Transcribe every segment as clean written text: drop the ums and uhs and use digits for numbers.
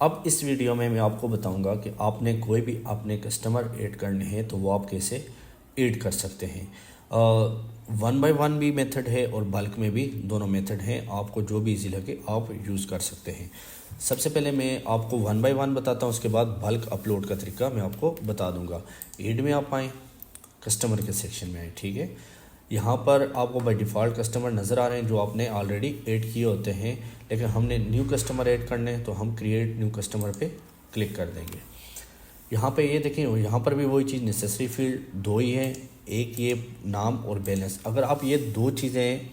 अब इस वीडियो में मैं आपको बताऊंगा कि आपने कोई भी अपने कस्टमर ऐड करने हैं तो वो आप कैसे ऐड कर सकते हैं। वन बाय वन भी मेथड है और बल्क में भी, दोनों मेथड हैं। आपको जो भी इजी लगे आप यूज़ कर सकते हैं। सबसे पहले मैं आपको वन बाय वन बताता हूँ, उसके बाद बल्क अपलोड का तरीका मैं आपको बता दूंगा। ऐड में आप आएँ, कस्टमर के सेक्शन में आए, ठीक है। यहाँ पर आपको बाय डिफ़ॉल्ट कस्टमर नज़र आ रहे हैं जो आपने ऑलरेडी ऐड किए होते हैं, लेकिन हमने न्यू कस्टमर ऐड करने हैं तो हम क्रिएट न्यू कस्टमर पे क्लिक कर देंगे। यहाँ पे ये देखें, यहाँ पर भी वही चीज़, नेसेसरी फील्ड दो ही है, एक ये नाम और बैलेंस। अगर आप ये दो चीज़ें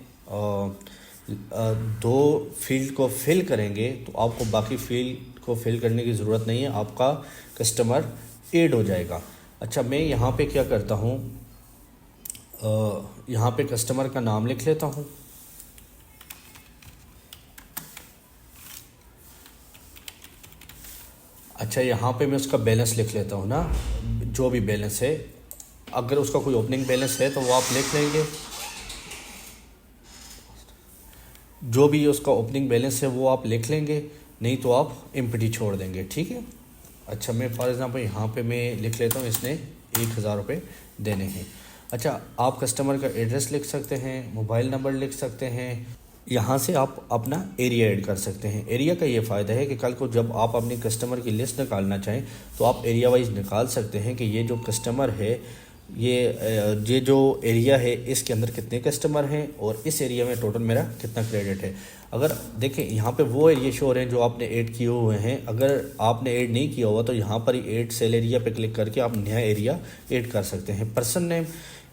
दो फील्ड को फिल करेंगे तो आपको बाकी फील्ड को फिल करने की ज़रूरत नहीं है, आपका कस्टमर ऐड हो जाएगा। अच्छा, मैं यहाँ पे क्या करता हूँ, यहाँ पे कस्टमर का नाम लिख लेता हूँ। अच्छा, यहाँ पे मैं उसका बैलेंस लिख लेता हूँ ना, जो भी बैलेंस है। अगर उसका कोई ओपनिंग बैलेंस है तो वो आप लिख लेंगे, जो भी उसका ओपनिंग बैलेंस है वो आप लिख लेंगे, नहीं तो आप एम्प्टी छोड़ देंगे, ठीक है। अच्छा, मैं फॉर एग्ज़ाम्पल यहाँ पे मैं लिख लेता हूँ इसने 1000 रुपये देने हैं। अच्छा, आप कस्टमर का एड्रेस लिख सकते हैं, मोबाइल नंबर लिख सकते हैं। यहाँ से आप अपना एरिया ऐड कर सकते हैं। एरिया का ये फ़ायदा है कि कल को जब आप अपने कस्टमर की लिस्ट निकालना चाहें तो आप एरिया वाइज निकाल सकते हैं कि ये जो कस्टमर है, ये जो एरिया है इसके अंदर कितने कस्टमर हैं और इस एरिया में टोटल मेरा कितना क्रेडिट है। अगर देखें यहाँ पे वो एरिया शो हो रहे हैं जो आपने ऐड किए हुए हैं। अगर आपने ऐड नहीं किया हुआ तो यहाँ पर ही ऐड सेल एरिया पे क्लिक करके आप नया एरिया ऐड कर सकते हैं। पर्सन नेम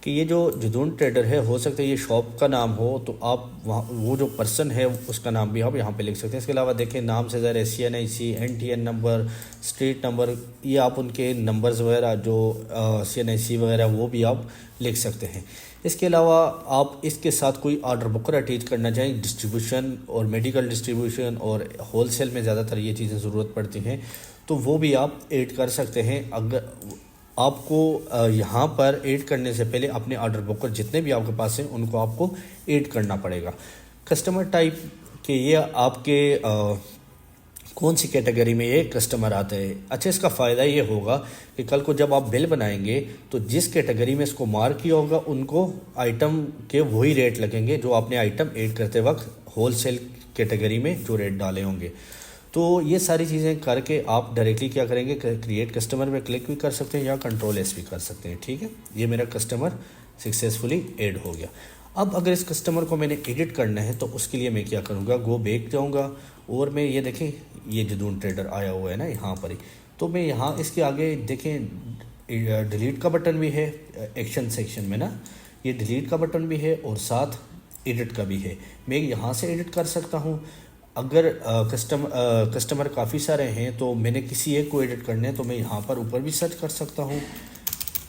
कि ये जो जदून ट्रेडर है, हो सकता है ये शॉप का नाम हो, तो आप वहाँ वो जो पर्सन है उसका नाम भी आप यहाँ पे लिख सकते हैं। इसके अलावा देखें, नाम से ज़रा CNIC, NTN number, street number, ये आप उनके नंबर्स वगैरह जो CNIC वगैरह वो भी आप लिख सकते हैं। इसके अलावा आप इसके साथ कोई ऑर्डर बुक अटैच करना चाहें, डिस्ट्रीब्यूशन और मेडिकल डिस्ट्रीब्यूशन और होलसेल में ज़्यादातर ये चीज़ें ज़रूरत पड़ती हैं, तो वो भी आप ऐड कर सकते हैं। अगर आपको यहाँ पर ऐड करने से पहले अपने ऑर्डर बुकर जितने भी आपके पास हैं उनको आपको ऐड करना पड़ेगा। कस्टमर टाइप के ये आपके कौन सी कैटेगरी में ये कस्टमर आते हैं। अच्छा, इसका फ़ायदा ये होगा कि कल को जब आप बिल बनाएंगे तो जिस कैटेगरी में इसको मार्क किया होगा उनको आइटम के वही रेट लगेंगे जो आपने आइटम ऐड करते वक्त होलसेल कैटेगरी में जो रेट डाले होंगे। तो ये सारी चीज़ें करके आप डायरेक्टली क्या करेंगे, क्रिएट कस्टमर में क्लिक भी कर सकते हैं या Ctrl+S भी कर सकते हैं, ठीक है। ये मेरा कस्टमर सक्सेसफुली ऐड हो गया। अब अगर इस कस्टमर को मैंने एडिट करना है तो उसके लिए मैं क्या करूँगा, गो बैक जाऊँगा और मैं ये देखें, ये जदून ट्रेडर आया हुआ है ना यहाँ पर ही, तो मैं यहाँ इसके आगे देखें डिलीट का बटन भी है एक्शन सेक्शन में ना, ये डिलीट का बटन भी है और साथ एडिट का भी है। मैं यहाँ से एडिट कर सकता हूँ। अगर कस्टमर काफ़ी सारे हैं तो मैंने किसी एक को एडिट करने हैं तो मैं यहाँ पर ऊपर भी सर्च कर सकता हूँ,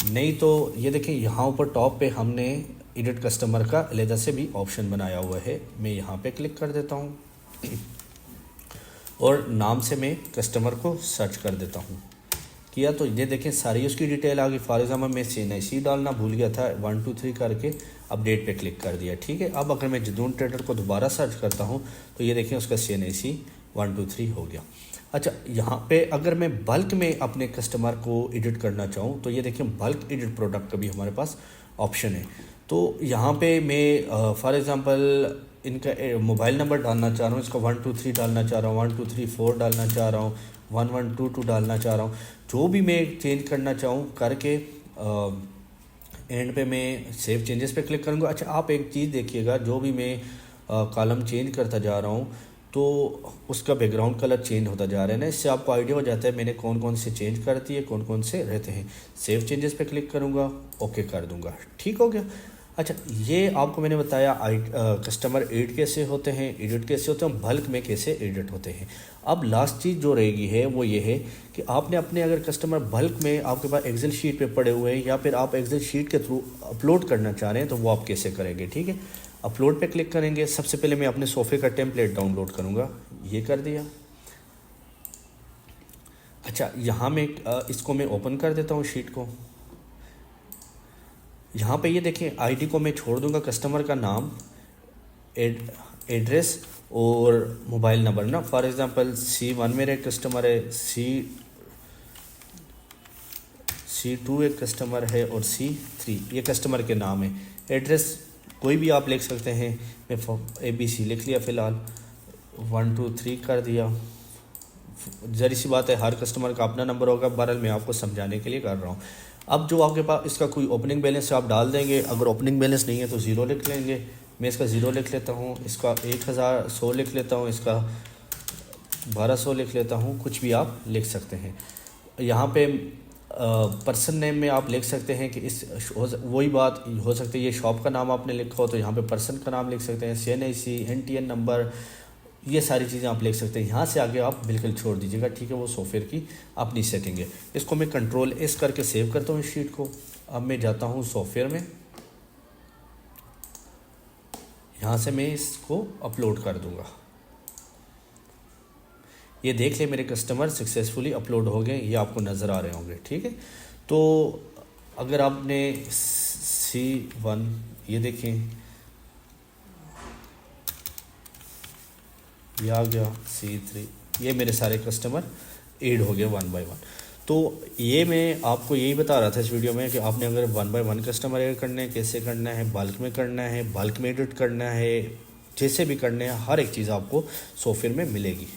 नहीं तो ये देखें यहाँ ऊपर टॉप पे हमने एडिट कस्टमर का अलग से भी ऑप्शन बनाया हुआ है। मैं यहाँ पे क्लिक कर देता हूँ और नाम से मैं कस्टमर को सर्च कर देता हूँ। किया तो ये देखें सारी उसकी डिटेल आ गई। फॉर एग्जाम्पल मैं CNIC डालना भूल गया था, 1 2 3 करके अपडेट पे क्लिक कर दिया, ठीक है। अब अगर मैं जदून ट्रेडर को दोबारा सर्च करता हूँ तो ये देखें उसका CNIC 1 2 3 हो गया। अच्छा, यहाँ पे अगर मैं बल्क में अपने कस्टमर को एडिट करना चाहूँ तो ये देखें बल्क एडिट प्रोडक्ट का भी हमारे पास ऑप्शन है। तो यहाँ पे मैं फॉर एग्ज़ाम्पल इनका मोबाइल नंबर डालना चाह रहा हूँ, इसका 1 2 3 डालना चाह रहा हूँ, 1 2 3 4 डालना चाह रहा हूँ, 1 1 2 2 डालना चाह रहा हूँ। जो भी मैं चेंज करना चाहूँ करके एंड पे मैं सेव चेंजेस पे क्लिक करूँगा। अच्छा, आप एक चीज़ देखिएगा, जो भी मैं कॉलम चेंज करता जा रहा हूँ तो उसका बैकग्राउंड कलर चेंज होता जा रहा है ना, इससे आपको आइडिया हो जाता है मैंने कौन कौन से चेंज कर दिए, कौन कौन से रहते हैं। सेव चेंजेस पे क्लिक करूँगा, ओके कर दूँगा, ठीक हो गया। अच्छा, ये आपको मैंने बताया कस्टमर ऐड कैसे होते हैं, एडिट कैसे होते हैं, बल्क में कैसे एडिट होते हैं। अब लास्ट चीज़ जो रहेगी है वो ये है कि आपने अपने अगर कस्टमर बल्क में आपके पास एक्सेल शीट पे पड़े हुए हैं या फिर आप एक्सेल शीट के थ्रू अपलोड करना चाह रहे हैं तो वो आप कैसे करेंगे, ठीक है। अपलोड पे क्लिक करेंगे। सबसे पहले मैं अपने सोफ़े का टेम्पलेट डाउनलोड करूँगा, ये कर दिया। अच्छा, यहाँ मैं इसको मैं ओपन कर देता हूँ शीट को। यहाँ पे ये देखें आईडी को मैं छोड़ दूंगा, कस्टमर का नाम, एड्रेस और मोबाइल नंबर ना। फॉर एग्ज़ाम्पल C1 मेरा एक कस्टमर है, C2 एक कस्टमर है और C3 ये कस्टमर के नाम है। एड्रेस कोई भी आप लिख सकते हैं, मैं ABC लिख लिया फ़िलहाल, 1 2 3 कर दिया। जरी सी बात है, हर कस्टमर का अपना नंबर होगा, बहरहाल मैं आपको समझाने के लिए कर रहा हूँ। अब जो आपके पास इसका कोई ओपनिंग बैलेंस आप डाल देंगे, अगर ओपनिंग बैलेंस नहीं है तो ज़ीरो लिख लेंगे। मैं इसका ज़ीरो लिख लेता हूँ, इसका 1100 लिख लेता हूँ, इसका 1200 लिख लेता हूँ, कुछ भी आप लिख सकते हैं। यहाँ पे पर्सन नेम में आप लिख सकते हैं कि इस वही बात हो सकती है, ये शॉप का नाम आपने लिखा हो तो यहाँ पे पर्सन का नाम लिख सकते हैं, CNIC, NTN नंबर, ये सारी चीज़ें आप लिख सकते हैं। यहाँ से आगे आप बिल्कुल छोड़ दीजिएगा, ठीक है। वो सॉफ्टवेयर की अपनी सेटिंग है। इसको मैं Ctrl+S करके सेव करता हूँ इस शीट को। अब मैं जाता हूँ सॉफ्टवेयर में, यहाँ से मैं इसको अपलोड कर दूँगा। ये देख ले मेरे कस्टमर सक्सेसफुली अपलोड हो गए, ये आपको नज़र आ रहे होंगे, ठीक है। तो अगर आपने C1 ये देखें, ये आ गया, C3 ये मेरे सारे कस्टमर ऐड हो गए 1 बाय 1। तो ये मैं आपको यही बता रहा था इस वीडियो में कि आपने अगर 1 बाय 1 कस्टमर ऐड करना है, कैसे करना है, बल्क में करना है, बल्क में एडिट करना है, जैसे भी करना है, हर एक चीज़ आपको सॉफ्टवेयर में मिलेगी।